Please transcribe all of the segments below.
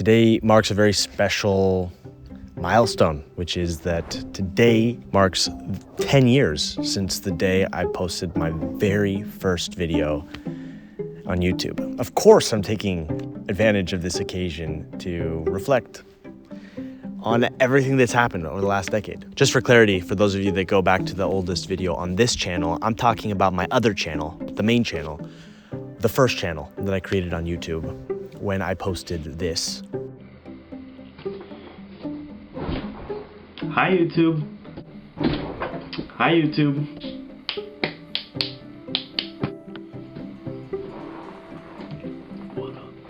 Today marks a very special milestone, which is that today marks 10 years since the day I posted my very first video on YouTube. Of course, I'm taking advantage of this occasion to reflect on everything that's happened over the last decade. Just for clarity, for those of you that go back to the oldest video on this channel, I'm talking about my other channel, the main channel, the first channel that I created on YouTube when I posted this. Hi YouTube. Hi YouTube.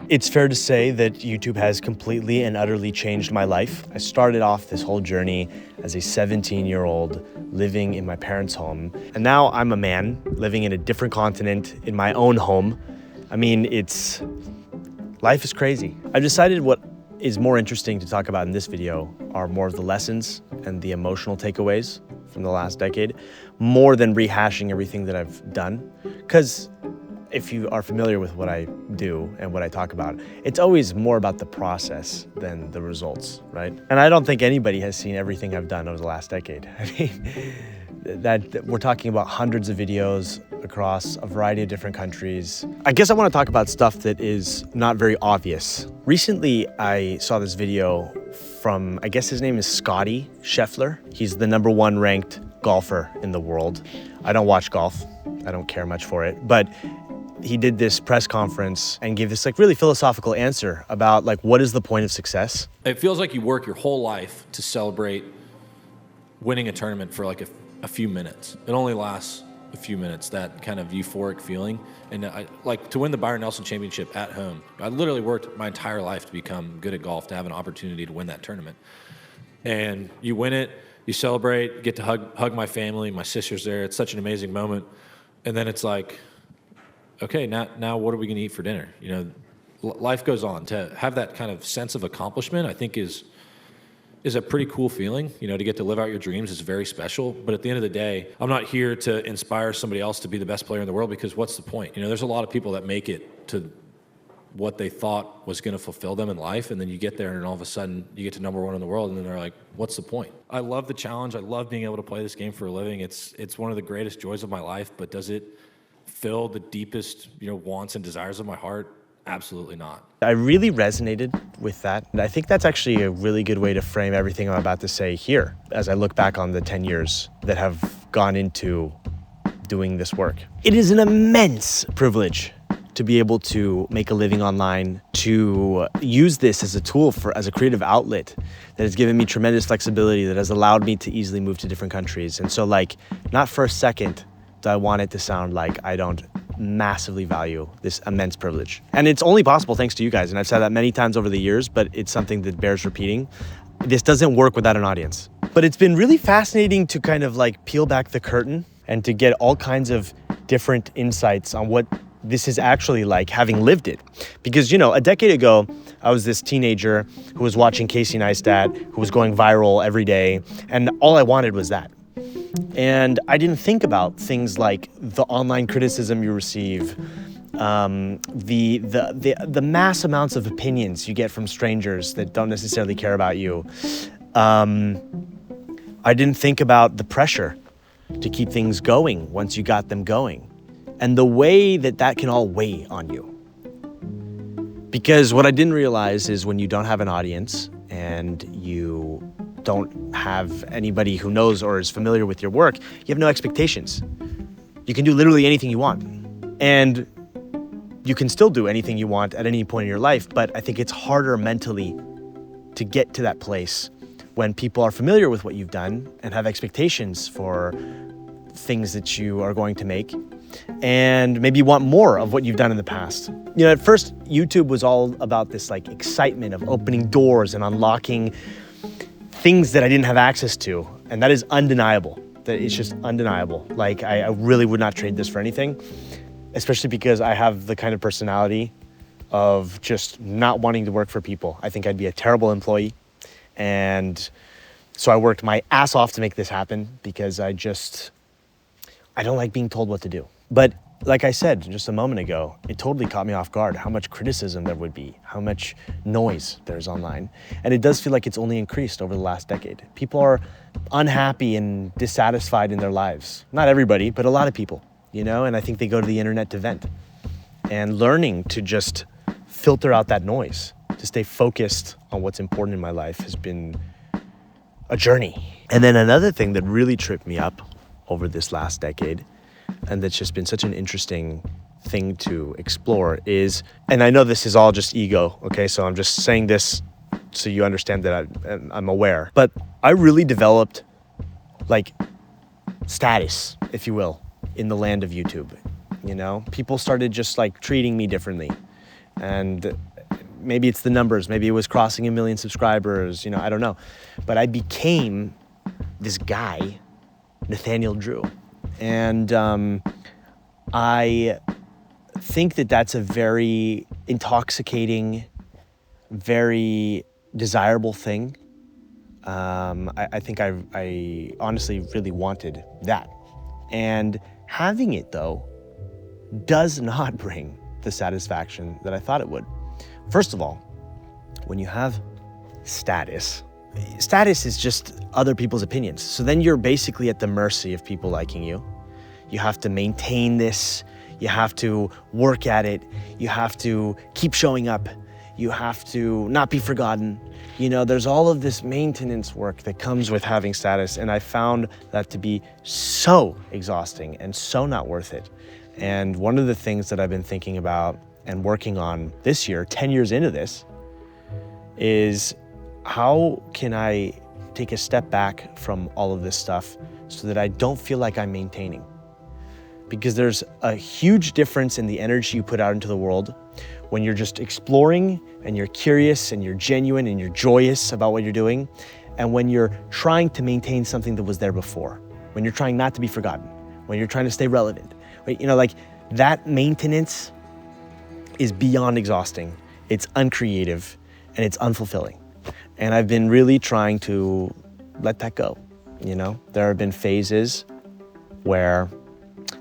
It's fair to say that YouTube has completely and utterly changed my life. I started off this whole journey as a 17-year-old living in my parents' home. And now I'm a man living in a different continent in my own home. I mean, life is crazy. I've decided what is more interesting to talk about in this video are more of the lessons and the emotional takeaways from the last decade, more than rehashing everything that I've done. Because if you are familiar with what I do and what I talk about, it's always more about the process than the results, right? And I don't think anybody has seen everything I've done over the last decade. I mean, that we're talking about hundreds of videos across a variety of different countries. I guess I want to talk about stuff that is not very obvious. Recently, I saw this video from, I guess his name is Scotty Scheffler. He's the #1 ranked golfer in the world. I don't watch golf. I don't care much for it, but he did this press conference and gave this really philosophical answer about what is the point of success? It feels like you work your whole life to celebrate winning a tournament for a few minutes. It only lasts a few minutes, that kind of euphoric feeling. And to win the Byron Nelson Championship at home, I literally worked my entire life to become good at golf, to have an opportunity to win that tournament. And you win it, you celebrate, get to hug my family, my sister's there. It's such an amazing moment. And then it's like, okay, now what are we going to eat for dinner? You know, life goes on. To have that kind of sense of accomplishment, I think is a pretty cool feeling. You know, to get to live out your dreams is very special. But at the end of the day, I'm not here to inspire somebody else to be the best player in the world, because what's the point? You know, there's a lot of people that make it to what they thought was going to fulfill them in life, and then you get there and all of a sudden you get to #1 in the world, and then they're like, what's the point? I love the challenge. I love being able to play this game for a living. It's one of the greatest joys of my life, but does it fill the deepest, wants and desires of my heart? Absolutely not. I really resonated with that. And I think that's actually a really good way to frame everything I'm about to say here, as I look back on the 10 years that have gone into doing this work. It is an immense privilege to be able to make a living online, to use this as a tool as a creative outlet that has given me tremendous flexibility, that has allowed me to easily move to different countries. And so not for a second do I want it to sound like I don't massively value this immense privilege. And it's only possible thanks to you guys. And I've said that many times over the years, but it's something that bears repeating. This doesn't work without an audience. But it's been really fascinating to kind of peel back the curtain and to get all kinds of different insights on what this is actually like, having lived it. Because, a decade ago, I was this teenager who was watching Casey Neistat, who was going viral every day, and all I wanted was that. And I didn't think about things like the online criticism you receive, the mass amounts of opinions you get from strangers that don't necessarily care about you. I didn't think about the pressure to keep things going once you got them going, and the way that can all weigh on you. Because what I didn't realize is when you don't have an audience and you don't have anybody who knows or is familiar with your work, you have no expectations. You can do literally anything you want. And you can still do anything you want at any point in your life, but I think it's harder mentally to get to that place when people are familiar with what you've done and have expectations for things that you are going to make, and maybe want more of what you've done in the past. At first, YouTube was all about this excitement of opening doors and unlocking things that I didn't have access to, and that is undeniable. That it's just undeniable. I really would not trade this for anything, especially because I have the kind of personality of just not wanting to work for people. I think I'd be a terrible employee, and so I worked my ass off to make this happen because I don't like being told what to do. But like I said just a moment ago, it totally caught me off guard how much criticism there would be, how much noise there's online. And it does feel like it's only increased over the last decade. People are unhappy and dissatisfied in their lives. Not everybody, but a lot of people, and I think they go to the internet to vent. And learning to just filter out that noise, to stay focused on what's important in my life has been a journey. And then another thing that really tripped me up over this last decade, and that's just been such an interesting thing to explore is, and I know this is all just ego, okay? So I'm just saying this so you understand that I'm aware. But I really developed like status, if you will, in the land of YouTube. People started just like treating me differently. And maybe it's the numbers, maybe it was crossing 1 million subscribers, I don't know. But I became this guy, Nathaniel Drew. And I think that that's a very intoxicating, very desirable thing. I think I honestly really wanted that. And having it, though, does not bring the satisfaction that I thought it would. First of all, when you have status is just other people's opinions. So then you're basically at the mercy of people liking you. You have to maintain this. You have to work at it. You have to keep showing up. You have to not be forgotten. There's all of this maintenance work that comes with having status. And I found that to be so exhausting and so not worth it. And one of the things that I've been thinking about and working on this year, 10 years into this, is how can I take a step back from all of this stuff so that I don't feel like I'm maintaining? Because there's a huge difference in the energy you put out into the world when you're just exploring and you're curious and you're genuine and you're joyous about what you're doing, and when you're trying to maintain something that was there before, when you're trying not to be forgotten, when you're trying to stay relevant. Like that maintenance is beyond exhausting. It's uncreative and it's unfulfilling. And I've been really trying to let that go. There have been phases where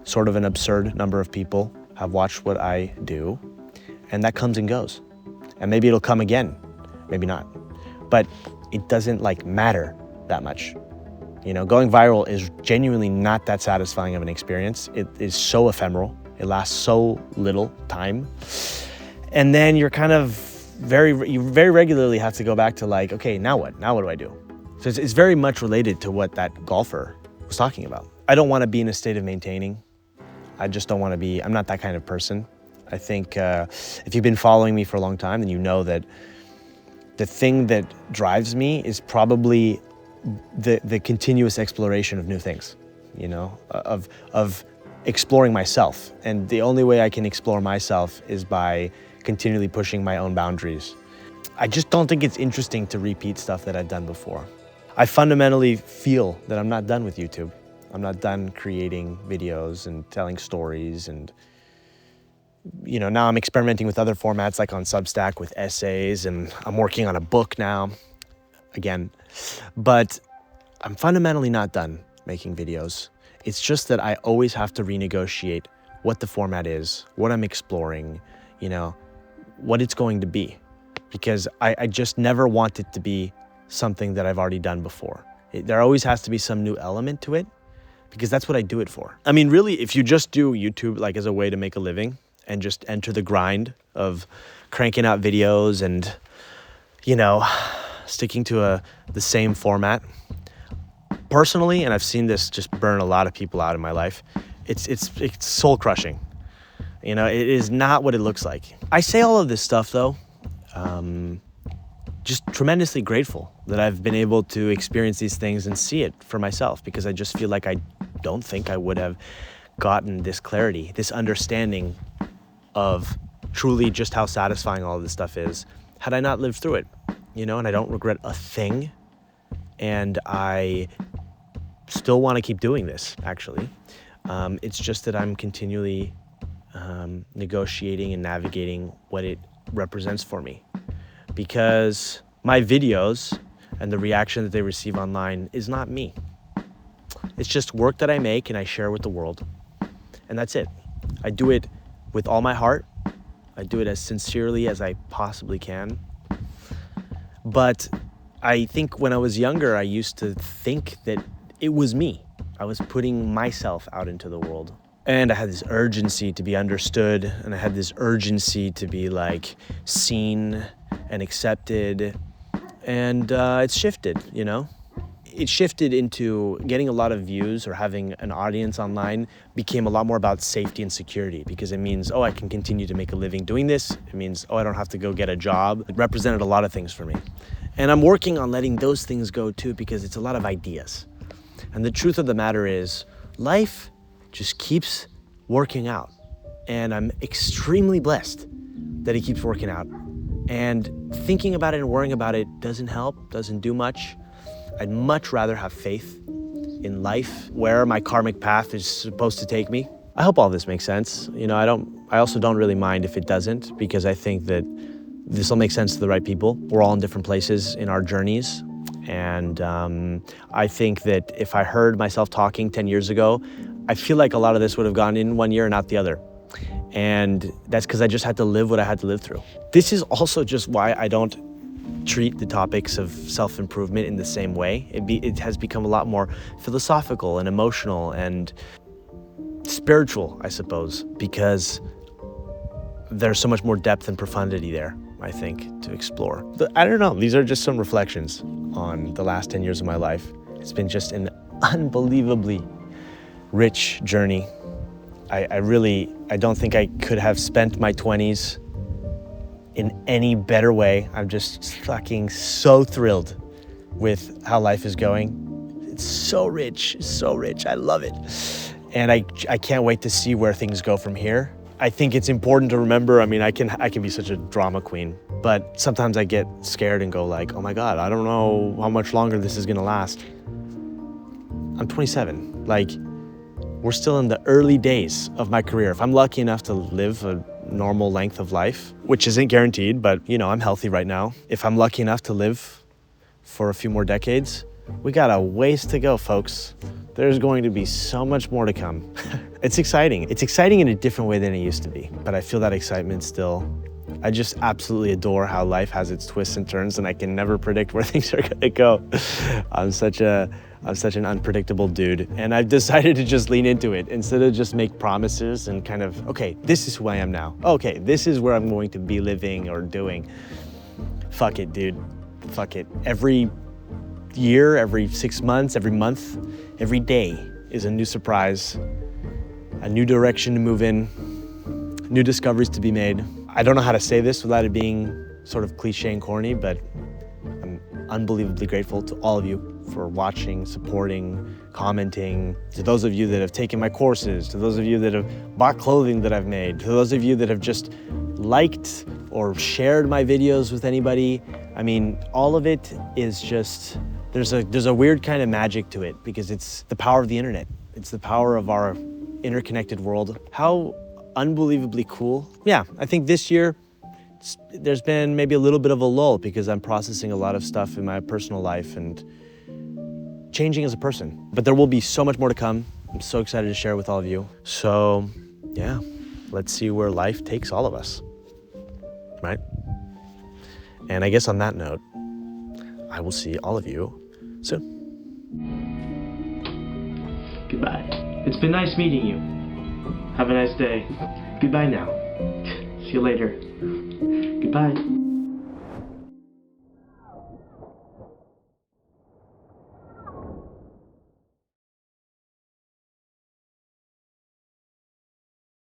sort of an absurd number of people have watched what I do, and that comes and goes. And maybe it'll come again, maybe not. But it doesn't matter that much. Going viral is genuinely not that satisfying of an experience. It is so ephemeral. It lasts so little time. And then you're kind of you very regularly have to go back to okay, now what? Now what do I do? So it's very much related to what that golfer was talking about. I don't want to be in a state of maintaining. I just don't want to be, I'm not that kind of person. I think if you've been following me for a long time, then you know that the thing that drives me is probably the continuous exploration of new things, of exploring myself. And the only way I can explore myself is by continually pushing my own boundaries. I just don't think it's interesting to repeat stuff that I've done before. I fundamentally feel that I'm not done with YouTube. I'm not done creating videos and telling stories, and now I'm experimenting with other formats like on Substack with essays, and I'm working on a book now again. But I'm fundamentally not done making videos. It's just that I always have to renegotiate what the format is, what I'm exploring, what it's going to be. Because I just never want it to be something that I've already done before. There always has to be some new element to it, because that's what I do it for. I mean, really, if you just do YouTube as a way to make a living and just enter the grind of cranking out videos and, sticking to the same format, personally, and I've seen this just burn a lot of people out in my life, it's soul crushing. It is not what it looks like. I say all of this stuff though, just tremendously grateful that I've been able to experience these things and see it for myself, because I just feel like I don't think I would have gotten this clarity, this understanding of truly just how satisfying all of this stuff is had I not lived through it, and I don't regret a thing. And I still want to keep doing this, actually. It's just that I'm continually negotiating and navigating what it represents for me. Because my videos and the reaction that they receive online is not me. It's just work that I make and I share with the world. And that's it. I do it with all my heart. I do it as sincerely as I possibly can. But I think when I was younger, I used to think that it was me. I was putting myself out into the world. And I had this urgency to be understood, and I had this urgency to be like seen and accepted. And it's shifted, you know? It shifted into getting a lot of views or having an audience online became a lot more about safety and security, because it means, oh, I can continue to make a living doing this. It means, oh, I don't have to go get a job. It represented a lot of things for me. And I'm working on letting those things go too, because it's a lot of ideas. And the truth of the matter is, life just keeps working out. And I'm extremely blessed that it keeps working out. And thinking about it and worrying about it doesn't help, doesn't do much. I'd much rather have faith in life, where my karmic path is supposed to take me. I hope all this makes sense. You know, I also don't really mind if it doesn't, because I think that this will make sense to the right people. We're all in different places in our journeys. And I think that if I heard myself talking 10 years ago, I feel like a lot of this would have gone in one year and not the other. And that's because I just had to live what I had to live through. This is also just why I don't treat the topics of self-improvement in the same way. It has become a lot more philosophical and emotional and spiritual, I suppose, because there's so much more depth and profundity there, I think, to explore. I don't know, these are just some reflections on the last 10 years of my life. It's been just an unbelievably rich journey. I don't think I could have spent my 20s in any better way. I'm just fucking so thrilled with how life is going. It's so rich, so rich. I love it. And I can't wait to see where things go from here. I think it's important to remember, I mean, I can be such a drama queen, but sometimes I get scared and go like, oh my God, I don't know how much longer this is gonna last. I'm 27, like, we're still in the early days of my career. If I'm lucky enough to live a normal length of life, which isn't guaranteed, but you know, I'm healthy right now. If I'm lucky enough to live for a few more decades, we got a ways to go, folks. There's going to be so much more to come. It's exciting. It's exciting in a different way than it used to be, but I feel that excitement still. I just absolutely adore how life has its twists and turns, and I can never predict where things are gonna go. I'm such an unpredictable dude, and I've decided to just lean into it instead of just make promises and kind of, okay, this is who I am now. Okay, this is where I'm going to be living or doing. Fuck it, dude. Fuck it. Every year, every 6 months, every month, every day is a new surprise, a new direction to move in, new discoveries to be made. I don't know how to say this without it being sort of cliche and corny, but I'm unbelievably grateful to all of you for watching, supporting, commenting, to those of you that have taken my courses, to those of you that have bought clothing that I've made, to those of you that have just liked or shared my videos with anybody. I mean, all of it is just, there's a weird kind of magic to it, because it's the power of the internet. It's the power of our interconnected world. How unbelievably cool. Yeah, I think this year, there's been maybe a little bit of a lull, because I'm processing a lot of stuff in my personal life and changing as a person. But there will be so much more to come. I'm so excited to share with all of you. So yeah, let's see where life takes all of us, right? And I guess on that note, I will see all of you soon. Goodbye. It's been nice meeting you. Have a nice day. Goodbye now. See you later. Goodbye.